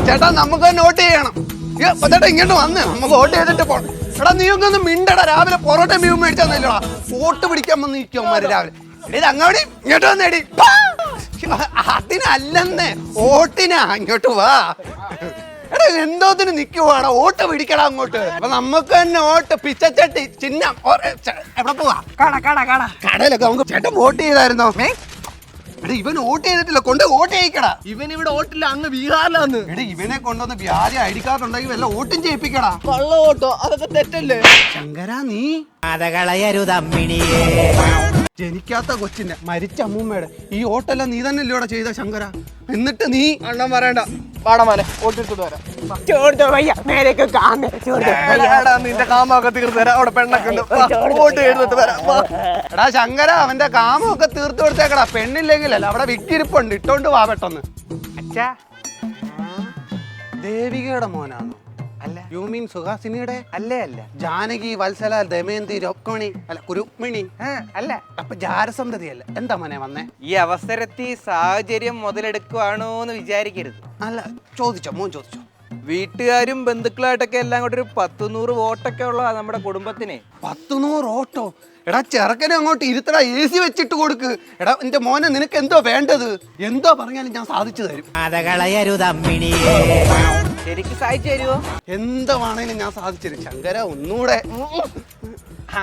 ചേട്ടാ നമുക്ക് നോട്ട് ചെയ്യണം. ചേട്ടാ ഇങ്ങോട്ട് വന്ന് നമുക്ക് വോട്ട് ചെയ്തിട്ട് പോണം. എടാ നീ ഒന്നും മിണ്ടടാ. രാവിലെ പൊറോട്ട മീൻ മേടിച്ചാന്നല്ലോടാ വോട്ട് പിടിക്കാൻ വന്ന് നിൽക്കുമാര് രാവിലെ. എടി അങ്ങോട്ട് ഇങ്ങോട്ട് വന്നേടി. അതിനല്ലെന്നേ വോട്ടിനാ. ഇങ്ങോട്ട് വാ. എടാ എന്തോത്തിന് നിക്കുവാടാ? വോട്ട് പിടിക്കടാ അങ്ങോട്ട്. അപ്പൊ നമുക്ക് തന്നെ വോട്ട് പിച്ചച്ചട്ടി ചിഹ്നം എവിടെ പോവാ? കടയിലൊക്കെ നമുക്ക് ചേട്ടൻ വോട്ട് ചെയ്തായിരുന്നോ? എടാ ഇവൻ വോട്ട് ചെയ്തിട്ടില്ല. കൊണ്ട് വോട്ട് ചെയ്യിക്കടാ. ഇവൻ ഇവിടെ വോട്ടില്ല, അങ്ങ് ബീഹാറിലാന്ന്. എടാ ഇവനെ കൊണ്ടുവന്ന് വ്യാജ ഐഡി കാർഡ് ഉണ്ടെങ്കിൽ വല്ല വോട്ടും ചെയ്യിപ്പിക്കടാ. കള്ള വോട്ടോ? അതൊക്കെ തെറ്റല്ലേ ശങ്കരാ? നീ അതകളയരുതമ്മിണിയേ. ജനിക്കാത്ത കൊച്ചിന്റെ മരിച്ച അമ്മൂമ്മയുടെ ഈ വോട്ടെല്ലാം നീ തന്നെ ഇല്ലോടെ ചെയ്ത ശങ്കര. എന്നിട്ട് നീ അണ്ണൻ പറയണ്ട. പാടമാനെ വോട്ടെടുത്തിട്ട് വരാം. നിന്റെ കാമൊക്കെ തീർത്ത് തരാം. അവിടെ പെണ്ണൊക്കെ ഉണ്ട്. വോട്ട് ചെയ്തിട്ട് വരാം. എടാ ശങ്കര അവന്റെ കാമൊക്കെ തീർത്തു കൊടുത്തേക്കടാ. പെണ്ണില്ലെങ്കിലല്ല അവിടെ വിക്കിരിപ്പുണ്ട്. ഇട്ടോണ്ട് വാ പെട്ടെന്ന്. അച്ഛാ ദേവികയുടെ മോനാണോ? അല്ല. യു മീൻ സുഹാസിനിയുടെ? അല്ലേ അല്ല. ജാനകി, വത്സല, ദമയന്തി, രുക്മിണി അല്ല കുരുക്മിണി അല്ല. അപ്പൊ ജാരസന്ധതി അല്ല. എന്താ മോനെ വന്നേ? ഈ അവസരത്തിൽ സാഹചര്യം മുതലെടുക്കുവാണോ എന്ന് വിചാരിക്കരുത്. അല്ല ചോദിച്ചോ, മോൻ ചോദിച്ചോ. വീട്ടുകാരും ബന്ധുക്കളായിട്ടൊക്കെ എല്ലാം കൂടെ ഒരു 100 വോട്ടൊക്കെ ഉള്ള നമ്മുടെ കുടുംബത്തിന്. 100 ഓട്ടോ? എടാ ചെറുക്കനെ അങ്ങോട്ട് ഇരുത്തടാ. AC വെച്ചിട്ട് കൊടുക്ക്. എടാ എന്റെ മോനെ നിനക്ക് എന്തോ വേണ്ടത്? എന്തോ പറഞ്ഞാലും ഞാൻ സാധിച്ചു തരും. അതകളയരുതമ്മിണിയേ. ശരിക്ക് സാധിച്ചു തരുമോ? എന്താണേലും ഞാൻ സാധിച്ചു തരും ശങ്കര. ഒന്നൂടെ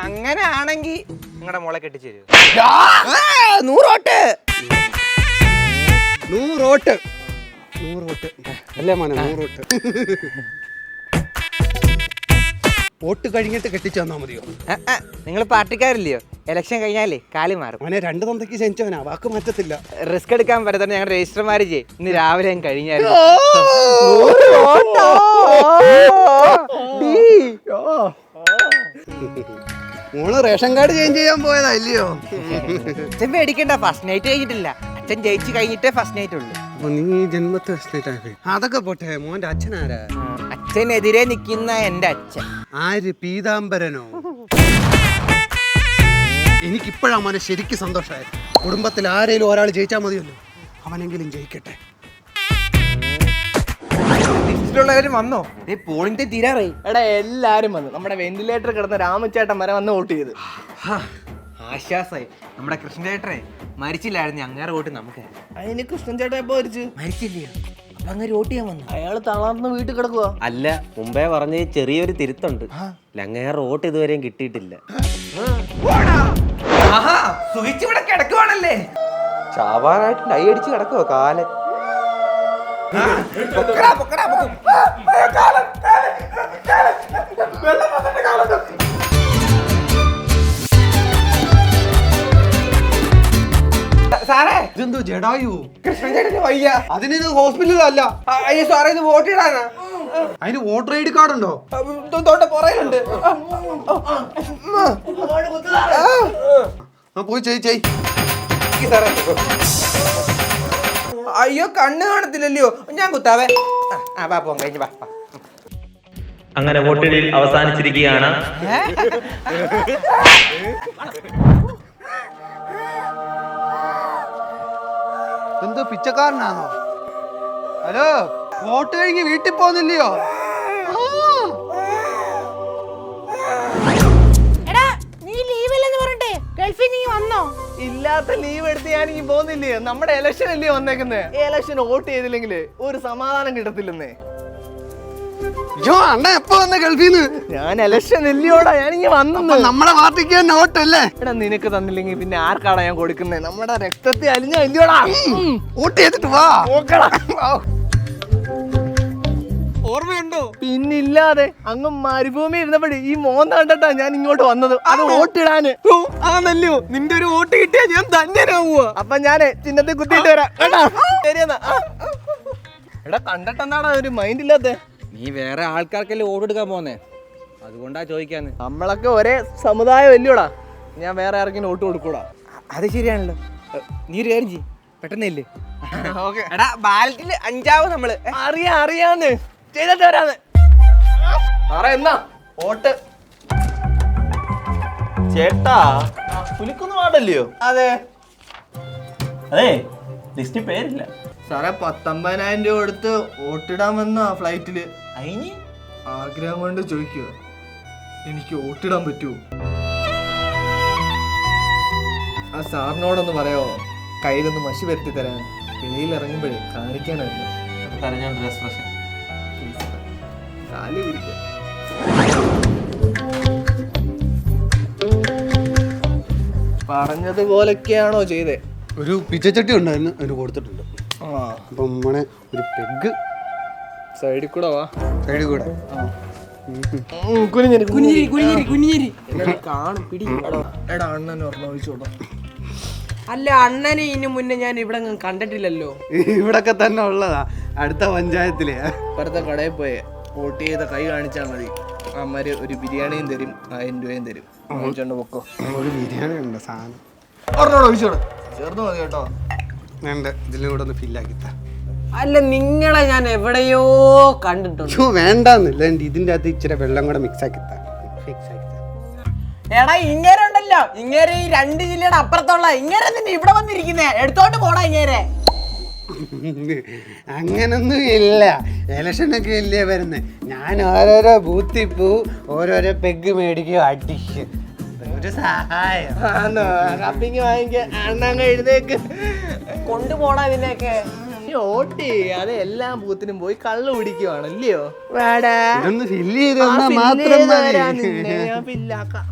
അങ്ങനെയാണെങ്കിൽ നിങ്ങളുടെ മോളെ കെട്ടിച്ചു തരുമോ? 100 ഓട്ട്. 100 ഓട്ട്. 100 ഓട്ട് അല്ലേ മോനെ? 100 ഓട്ട്. വോട്ട് കഴിഞ്ഞിട്ട് കെട്ടിച്ചു തന്നാ മതിയോ? നിങ്ങൾ പാർട്ടിക്കാരില്ലയോ? ഇലക്ഷൻ കഴിഞ്ഞാലേ കാലി മാറും. മോനെ 2 തന്തയ്ക്ക് ജനിച്ചവനാ. വാക്ക് മാറ്റത്തില്ല. റിസ്ക് എടുക്കാൻ പറ്റത്തന്നെ ഞങ്ങളുടെ രജിസ്റ്റർ മാരേജ് ഇന്ന് രാവിലെ കഴിഞ്ഞാൽ. മോള് റേഷൻ കാർഡ് ചേഞ്ച് ചെയ്യാൻ പോയതാ ഇല്ലയോ? അച്ഛൻ പേടിക്കണ്ട, ഫസ്റ്റ് നൈറ്റ് കഴിഞ്ഞിട്ടില്ല. അച്ഛൻ ജയിച്ചു കഴിഞ്ഞിട്ടേ ഫസ്റ്റ് നൈറ്റ് ഉള്ളൂ. അപ്പൊ നീ ജന്മത്തെ ഫസ്റ്റ് നൈറ്റ് ആയി. അതൊക്കെ പോട്ടെ. മോന്റെ അച്ഛനാരാ? അച്ഛനെതിരെ നിൽക്കുന്ന എന്റെ അച്ഛൻ. ആര്? പീതാംബരനോ? എനിക്കിപ്പോഴാ മോനെ ശരിക്കും സന്തോഷമായി. കുടുംബത്തിൽ ആരെങ്കിലും ഒരാൾ ജയിച്ചാൽ മതിയല്ലോ. അവനെങ്കിലും ജയിക്കട്ടെ. ലിസ്റ്റിലുള്ളവരും വന്നോ? പോളിംഗ് തീരാറായി. എടാ എല്ലാരും വന്നു. നമ്മുടെ വെന്റിലേറ്റർ കിടന്ന രാമച്ചേട്ടൻ വരെ വന്ന് വോട്ട് ചെയ്ത്. ആശ്വാസായി. നമ്മുടെ കൃഷ്ണചേട്ടനെ മരിച്ചില്ലായിരുന്നു. അങ്ങേറെ വോട്ട് നമുക്ക്. അതിന് കൃഷ്ണൻ ചേട്ടൻ എപ്പോ മരിച്ചു? മരിച്ചില്ലയോ? അപ്പൊ അങ്ങനെ വോട്ട് ചെയ്യാൻ വന്നു. അയാള് തളർന്ന് വീട്ടിൽ കിടക്കുക. അല്ല, മുമ്പേ പറഞ്ഞ ചെറിയൊരു തിരുത്തുണ്ട്. ലങ്ങേറെ വോട്ട് ഇതുവരെയും കിട്ടിയിട്ടില്ല. സുഖിച്ചിവിടെ കിടക്കുവാണല്ലേ? ചാവാനായിട്ട് ഡൈ അടിച്ച് കിടക്കുവോ കാലൻ? സാറേ ഇതെന്തോ ജഡായു? കൃഷ്ണചേട്ടന് വയ്യ. അതിന് ഹോസ്പിറ്റലല്ല. അയ്യോ സാറേ, ഇത് വോട്ട് ഇടാനാ. അതിന് വോട്ടർ ഐഡി കാർഡ് ഉണ്ടോ? തൊണ്ട പുറയിലുണ്ട്. പോയി ചെയ്. അയ്യോ കണ്ണ് കാണത്തില്ലല്ലോ. ഞാൻ കുത്താവേ. പോകാൻ കഴിഞ്ഞു. അങ്ങനെ വോട്ടെടുപ്പ് അവസാനിച്ചിരിക്കുകയാണ്. എന്തോ പിച്ചക്കാരനാണോ? ഹലോ, വോട്ട് കഴിഞ്ഞ് വീട്ടിൽ പോകുന്നില്ലയോ? ഇല്ലാത്ത ലീവ് എടുത്ത് ഞാൻ ഈ പോകുന്നില്ലേ? നമ്മുടെ ഇലക്ഷൻ അല്ലേ വന്നേക്കുന്നേ. ഇലക്ഷൻ വോട്ട് ചെയ്തില്ലെങ്കിൽ ഒരു സമാധാനം കിട്ടത്തില്ലെന്നേ. അണ്ണ എപ്പോ വന്ന ഗൾഫിന്ന്? ഞാൻ ഇലക്ഷൻ ഇല്ലയോടാ, ഞാനിങ്ങ വന്നു. നമ്മളെ പാർട്ടിക്ക് തന്നെ വോട്ടല്ലേ? എടാ നിനക്ക് തന്നില്ലെങ്കിൽ പിന്നെ ആർക്കാടാ ഞാൻ കൊടുക്കുന്നേ? നമ്മുടെ രക്തത്തെ അലിഞ്ഞ ഇല്ലയോടാ. വോട്ട് ചെയ്തിട്ട് വാ. ഓർമ്മയുണ്ടോ? പിന്നില്ലാതെ അങ്ങ് മരുഭൂമി ഇരുന്നപ്പോഴേ ഈ മോന്ത കണ്ടിട്ടാ ഞാൻ ഇങ്ങോട്ട് വന്നത്. അത് വോട്ടിടാന്. ആണല്ലോ, നിന്റെ ഒരു വോട്ട് കിട്ടിയാ ഞാൻ ധന്യനാവുക. അപ്പൊ ഞാനേ ചിഹ്നത്തിൽ കുത്തിയിട്ട് വരാം. ശരിയെന്നാ. എടാ കണ്ടിട്ടെന്താടാ ഒരു മൈൻഡ് ഇല്ലാത്ത? നീ വേറെ ആൾക്കാർക്കല്ലേ വോട്ട് എടുക്കാൻ പോന്നേ, അതുകൊണ്ടാ ചോദിക്കാന്ന്. നമ്മളൊക്കെ ഒരേ സമുദായം അല്ലയോടാ. ഞാൻ വേറെ ആർക്കും വോട്ട് കൊടുക്കൂടാ. അത് ശരിയാണല്ലോ. നീ ഒരു കാര്യം ചെയ്യ്, പെട്ടെന്നില്ലേ. എടാ ബാലറ്റിൽ 5 നമ്മള്. അറിയാന്ന് ചെയ്തിട്ട് വരാന്ന്. സാറേ എന്നാ വോട്ട്? ചേട്ടാ പുലിക്കൊന്നും പാടല്ലയോ? അതെ അതെ, ലിസ്റ്റിൽ പേരില്ല. സാറേ 19,000 രൂപ കൊടുത്ത് വോട്ടിടാൻ വന്ന ഫ്ലൈറ്റില് അതിന് ആഗ്രഹം കൊണ്ട് ചോദിക്കുക, എനിക്ക് വോട്ടിടാൻ പറ്റുമോ? ആ സാറിനോടൊന്ന് പറയാമോ, കയ്യിലൊന്ന് മഷി വരുത്തി തരാൻ, വെളിയിൽ ഇറങ്ങുമ്പോഴേ കാണിക്കാനായിരുന്നു. കരഞ്ഞോണ്ട് എക്സ്പ്രഷൻ. കാല് പിടിക്കാം. പറഞ്ഞതുപോലൊക്കെയാണോ ചെയ്തേ? ഒരു പിച്ചച്ചട്ടി ഉണ്ടായിരുന്നു, അതിന് കൊടുത്തിട്ടുണ്ട്. ആ, അപ്പം നമ്മളെ ഒരു പെഗ് സൈഡിൽ കൂടെ വാ. സൈഡിൽ കൂടെ. കുനിഞ്ഞിരി കുഞ്ഞിരി കുഞ്ഞിരി കുഞ്ഞിരി. കാണും പിടി. എടാ അണ്ണൻ ഒരെണ്ണം ഒഴിച്ചോടാ. അല്ല, അണ്ണനെ ഇനി മുന്നേ ഞാൻ ഇവിടെ കണ്ടിട്ടില്ലല്ലോ. ഇവിടൊക്കെ തന്നെ ഉള്ളതാ, അടുത്ത പഞ്ചായത്തില്. ഇപ്പുറത്തെ കടയിൽ പോയി വോട്ട് ചെയ്ത കൈ കാണിച്ചാൽ മതി, അമ്മര് ഒരു ബിരിയാണിയും തരും, 1000 രൂപയും തരും. വാങ്ങിച്ചോണ്ട് പൊക്കോ. ഒരു ബിരിയാണി ഉണ്ട് സാധനം. ഒരെണ്ണോട് ഒഴിച്ചോട്, ചേർന്ന് മതി കേട്ടോ. വേണ്ട, ഇതിലൂടെ ഒന്ന് ഫില്ലാക്കി താ. അല്ല, നിങ്ങളെ ഞാൻ എവിടെയോ കണ്ടിട്ടുണ്ട്. അയ്യോ വേണ്ടെന്നില്ല, ഇതിന്റെ അകത്ത് ഇച്ചിരി വെള്ളം കൂടെ മിക്സ് ആക്കി താ. ഫിക്സ് ആക്കി താ. എടാ ഇങ്ങേരെ ഉണ്ടല്ലോ, ഇങ്ങേരെ ഈ 2 ജില്ലയുടെ അപ്പുറത്തുള്ള ഇങ്ങേരെ തന്നെ ഇവിടെ വന്നിരിക്കുന്നേ, എടുത്തോണ്ട് പോടാ ഇങ്ങേരെ. അങ്ങനൊന്നും ഇല്ല, ഇലക്ഷനൊക്കെ ഇല്ലേ വരുന്നത്. ഞാൻ ഓരോരോ ബൂത്തിൽ പോവും, ഓരോരോ പെഗ് മേടിക്കും, അടിക്കും. ഒരു സഹായം. കപ്പിങ് വാങ്ങിക്കാൻ അണ്ണങ്ങ എഴുതേക്ക് കൊണ്ടുപോടാ ഇതിനെയൊക്കെ. ഓട്ടി അത് എല്ലാ ബൂത്തിനും പോയി കള്ളു പിടിക്കുവാണല്ലയോ? വേടാ ഇതൊന്ന് ഫില്ല് ചെയ്ത് തന്നാ മാത്രം മതി. ഞാൻ ഫില്ലാക്കാം.